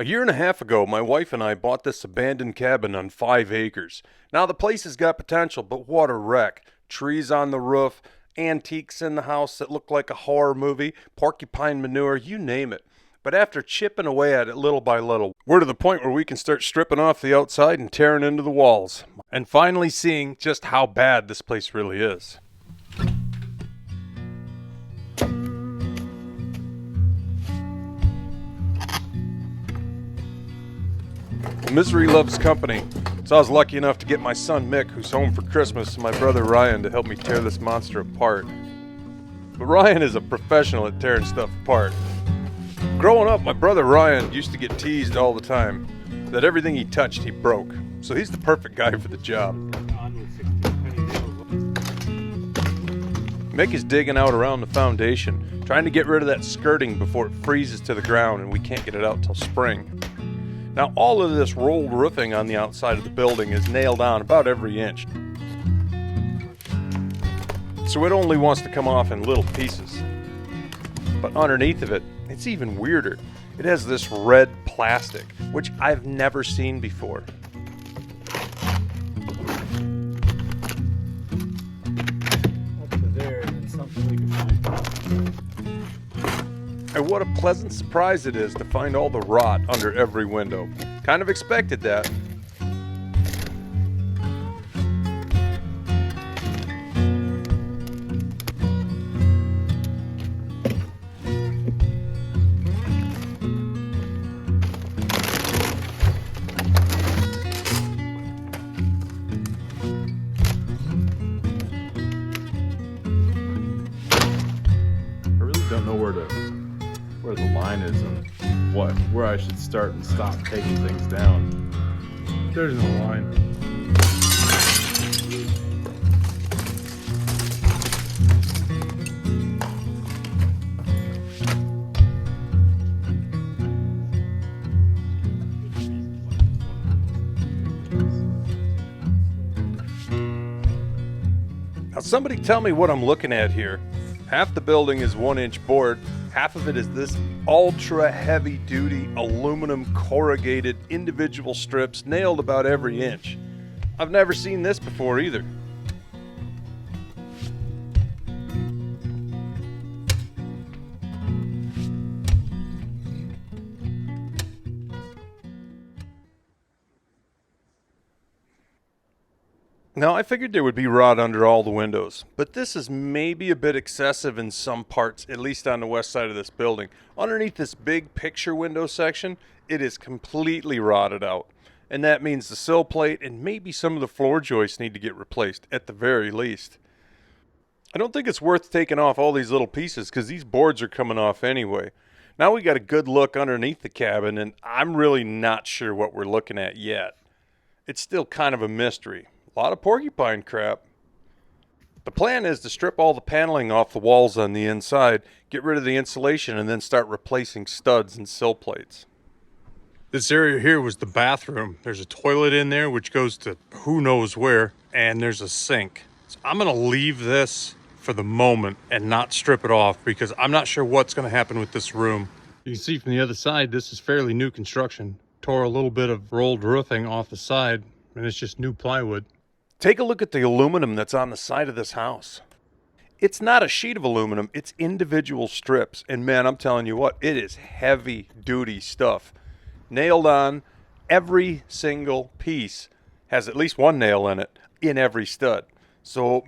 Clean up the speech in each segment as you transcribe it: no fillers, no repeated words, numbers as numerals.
A year and a half ago, my wife and I bought this abandoned cabin on 5 acres. Now, the place has got potential, but what a wreck. Trees on the roof, antiques in the house that look like a horror movie, porcupine manure, you name it. But after chipping away at it little by little, we're to the point where we can start stripping off the outside and tearing into the walls. And finally seeing just how bad this place really is. Misery loves company, so I was lucky enough to get my son Mick, who's home for Christmas, and my brother Ryan to help me tear this monster apart. But Ryan is a professional at tearing stuff apart. Growing up, my brother Ryan used to get teased all the time that everything he touched he broke, so he's the perfect guy for the job. Mick is digging out around the foundation, trying to get rid of that skirting before it freezes to the ground and we can't get it out till spring. Now, all of this rolled roofing on the outside of the building is nailed on about every inch. So it only wants to come off in little pieces. But underneath of it, it's even weirder. It has this red plastic, which I've never seen before. Up to there, and then something we can find. And what a pleasant surprise it is to find all the rot under every window. Kind of expected that. I really don't know where the line is and where I should start and stop taking things down. There's no line. Now somebody tell me what I'm looking at here. Half the building is 1-inch board, half of it is this ultra heavy duty aluminum corrugated individual strips nailed about every inch. I've never seen this before either. Now, I figured there would be rot under all the windows, but this is maybe a bit excessive in some parts, at least on the west side of this building. Underneath this big picture window section, it is completely rotted out. And that means the sill plate and maybe some of the floor joists need to get replaced, at the very least. I don't think it's worth taking off all these little pieces because these boards are coming off anyway. Now we got a good look underneath the cabin, and I'm really not sure what we're looking at yet. It's still kind of a mystery. A lot of porcupine crap. The plan is to strip all the paneling off the walls on the inside, get rid of the insulation, and then start replacing studs and sill plates. This area here was the bathroom. There's a toilet in there which goes to who knows where, and there's a sink. So I'm going to leave this for the moment and not strip it off because I'm not sure what's going to happen with this room. You can see from the other side, this is fairly new construction. Tore a little bit of rolled roofing off the side, and it's just new plywood. Take a look at the aluminum that's on the side of this house. It's not a sheet of aluminum, it's individual strips. And man, I'm telling you what, it is heavy duty stuff. Nailed on, every single piece has at least one nail in it, in every stud. So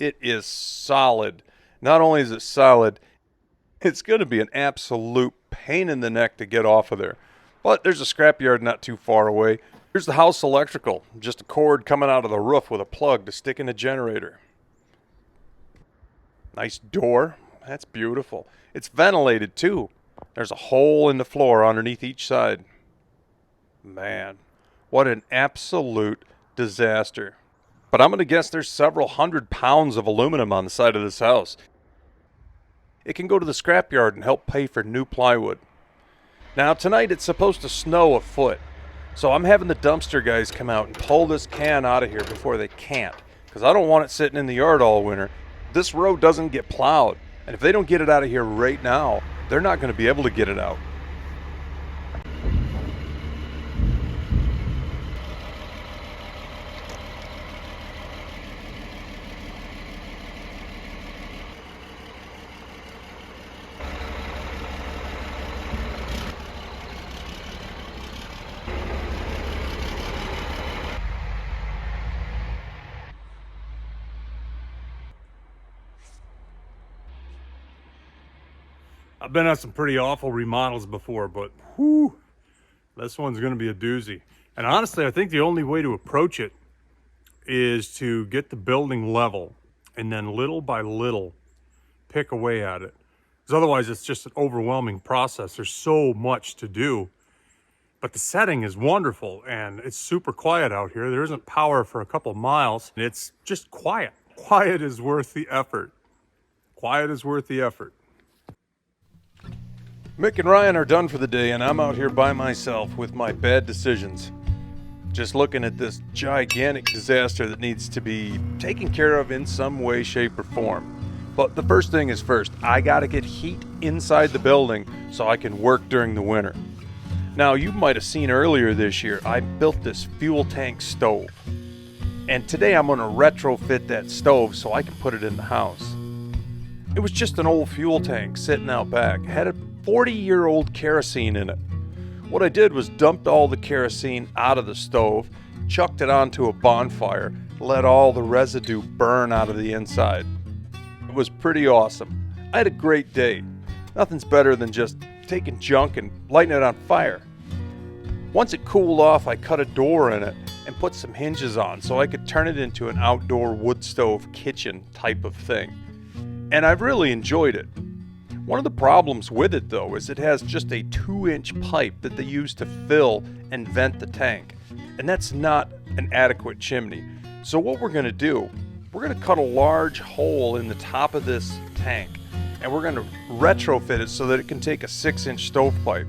it is solid. Not only is it solid, it's going to be an absolute pain in the neck to get off of there. But there's a scrapyard not too far away. Here's the house electrical, just a cord coming out of the roof with a plug to stick in a generator. Nice door, that's beautiful. It's ventilated too. There's a hole in the floor underneath each side. Man, what an absolute disaster. But I'm going to guess there's several 100 pounds of aluminum on the side of this house. It can go to the scrapyard and help pay for new plywood. Now tonight it's supposed to snow a foot. So I'm having the dumpster guys come out and pull this can out of here before they can't, because I don't want it sitting in the yard all winter. This road doesn't get plowed, and if they don't get it out of here right now, they're not going to be able to get it out. I've been on some pretty awful remodels before, but whew, this one's going to be a doozy. And honestly, I think the only way to approach it is to get the building level and then little by little pick away at it. Because otherwise it's just an overwhelming process. There's so much to do. But the setting is wonderful and it's super quiet out here. There isn't power for a couple miles. It's just quiet. Quiet is worth the effort. Quiet is worth the effort. Mick and Ryan are done for the day, and I'm out here by myself with my bad decisions. Just looking at this gigantic disaster that needs to be taken care of in some way, shape, or form. But the first thing is first, I gotta get heat inside the building so I can work during the winter. Now, you might have seen earlier this year, I built this fuel tank stove. And today I'm gonna retrofit that stove so I can put it in the house. It was just an old fuel tank sitting out back. It had a 40-year-old kerosene in it. What I did was dumped all the kerosene out of the stove, chucked it onto a bonfire, let all the residue burn out of the inside. It was pretty awesome. I had a great day. Nothing's better than just taking junk and lighting it on fire. Once it cooled off, I cut a door in it and put some hinges on so I could turn it into an outdoor wood stove kitchen type of thing. And I've really enjoyed it. One of the problems with it, though, is it has just a 2-inch pipe that they use to fill and vent the tank. And that's not an adequate chimney. So what we're going to do, we're going to cut a large hole in the top of this tank. And we're going to retrofit it so that it can take a 6-inch stovepipe.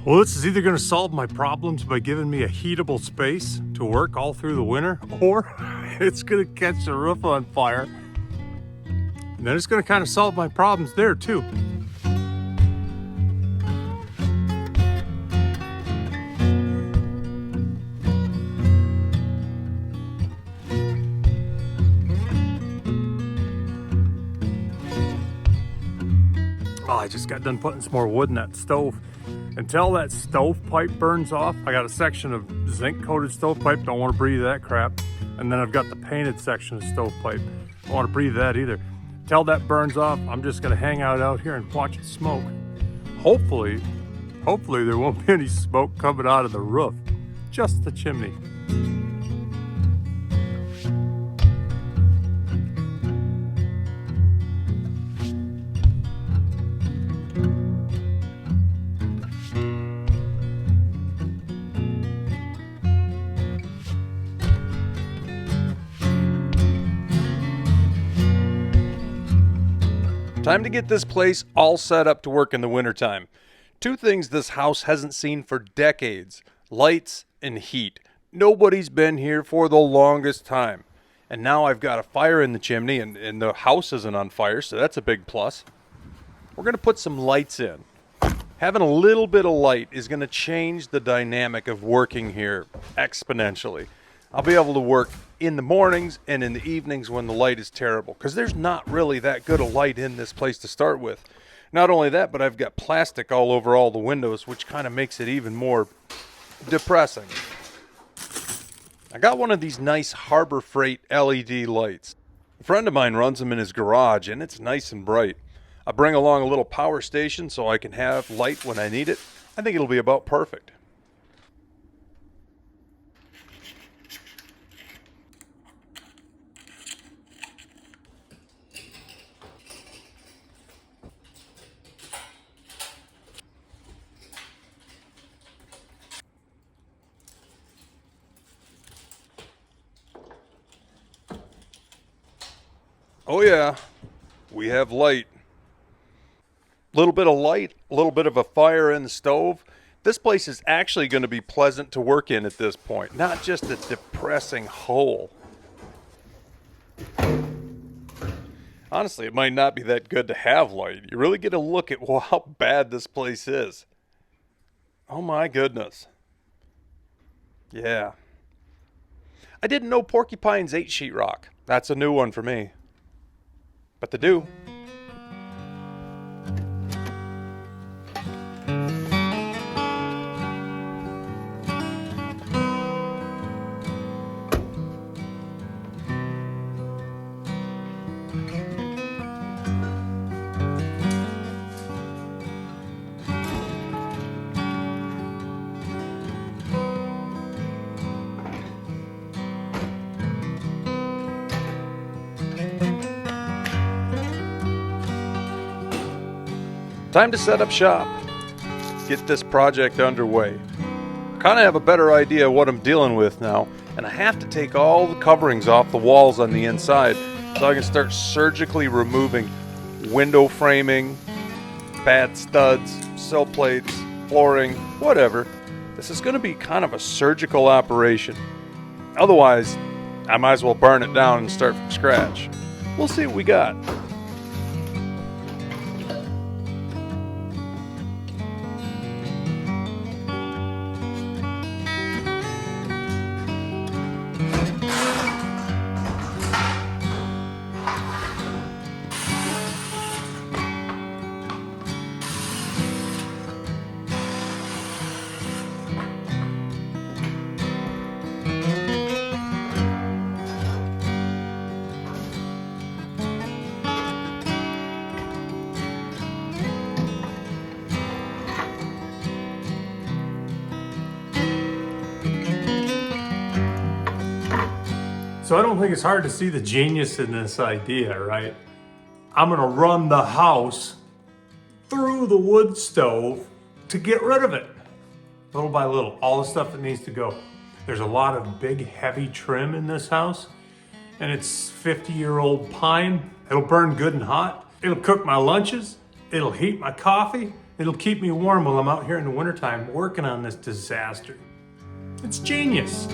Well, this is either going to solve my problems by giving me a heatable space to work all through the winter, or it's going to catch the roof on fire. And then it's going to kind of solve my problems there too. Oh, I just got done putting some more wood in that stove. Until that stovepipe burns off, I got a section of zinc-coated stovepipe, don't want to breathe that crap. And then I've got the painted section of stovepipe. Don't want to breathe that either. Until that burns off, I'm just going to hang out here and watch it smoke. Hopefully there won't be any smoke coming out of the roof, just the chimney. Time to get this place all set up to work in the wintertime. Two things this house hasn't seen for decades: lights and heat. Nobody's been here for the longest time. And now I've got a fire in the chimney and the house isn't on fire, so that's a big plus. we're going to put some lights in. Having a little bit of light is going to change the dynamic of working here exponentially. I'll be able to work in the mornings and in the evenings when the light is terrible, because there's not really that good a light in this place to start with. Not only that, but I've got plastic all over all the windows, which kind of makes it even more depressing. I got one of these nice Harbor Freight LED lights. A friend of mine runs them in his garage, and it's nice and bright. I bring along a little power station so I can have light when I need it. I think it'll be about perfect. Oh yeah, we have light. A little bit of light, a little bit of a fire in the stove. This place is actually going to be pleasant to work in at this point, not just a depressing hole. Honestly, it might not be that good to have light. You really get a look at how bad this place is. Oh my goodness. Yeah. I didn't know porcupines ate sheetrock. That's a new one for me. But they do. Time to set up shop. Get this project underway. Kind of have a better idea of what I'm dealing with now, and I have to take all the coverings off the walls on the inside so I can start surgically removing window framing, bad studs, sill plates, flooring, whatever. This is going to be kind of a surgical operation. Otherwise, I might as well burn it down and start from scratch. We'll see what we got. So I don't think it's hard to see the genius in this idea, right? I'm gonna run the house through the wood stove to get rid of it. Little by little, all the stuff that needs to go. There's a lot of big, heavy trim in this house, and it's 50-year-old pine. It'll burn good and hot. It'll cook my lunches. It'll heat my coffee. It'll keep me warm while I'm out here in the wintertime working on this disaster. It's genius.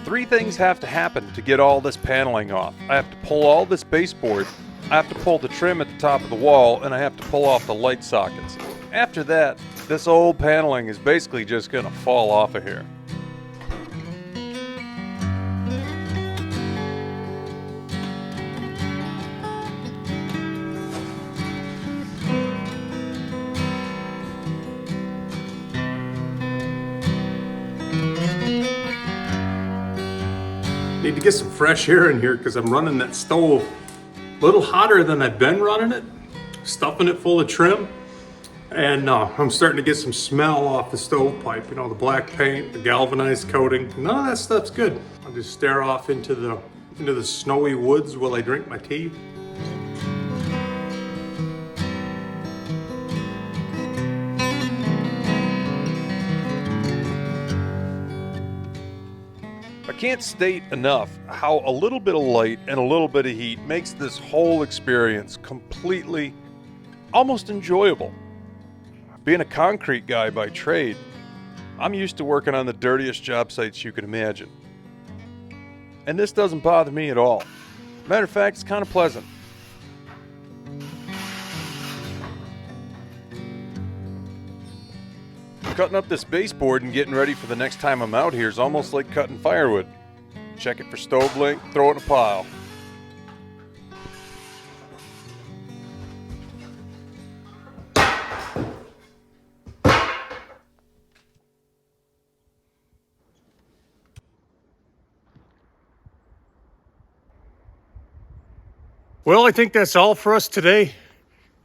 Three things have to happen to get all this paneling off. I have to pull all this baseboard, I have to pull the trim at the top of the wall, and I have to pull off the light sockets. After that, this old paneling is basically just going to fall off of here. Need to get some fresh air in here because I'm running that stove a little hotter than I've been running it, stuffing it full of trim, and I'm starting to get some smell off the stovepipe. You know, the black paint, the galvanized coating, none of that stuff's good. I'll just stare off into the snowy woods while I drink my tea. I can't state enough how a little bit of light and a little bit of heat makes this whole experience completely, almost enjoyable. Being a concrete guy by trade, I'm used to working on the dirtiest job sites you can imagine. And this doesn't bother me at all. Matter of fact, it's kind of pleasant. Cutting up this baseboard and getting ready for the next time I'm out here is almost like cutting firewood. Check it for stove length, throw it in a pile. Well, I think that's all for us today.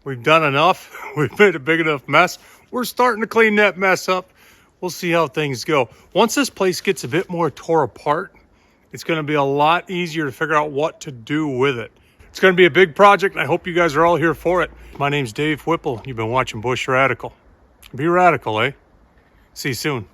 We've done enough. We've made a big enough mess. We're starting to clean that mess up. We'll see how things go. Once this place gets a bit more tore apart, it's going to be a lot easier to figure out what to do with it. It's going to be a big project, and I hope you guys are all here for it. My name's Dave Whipple. You've been watching Bush Radical. Be radical, eh? See you soon.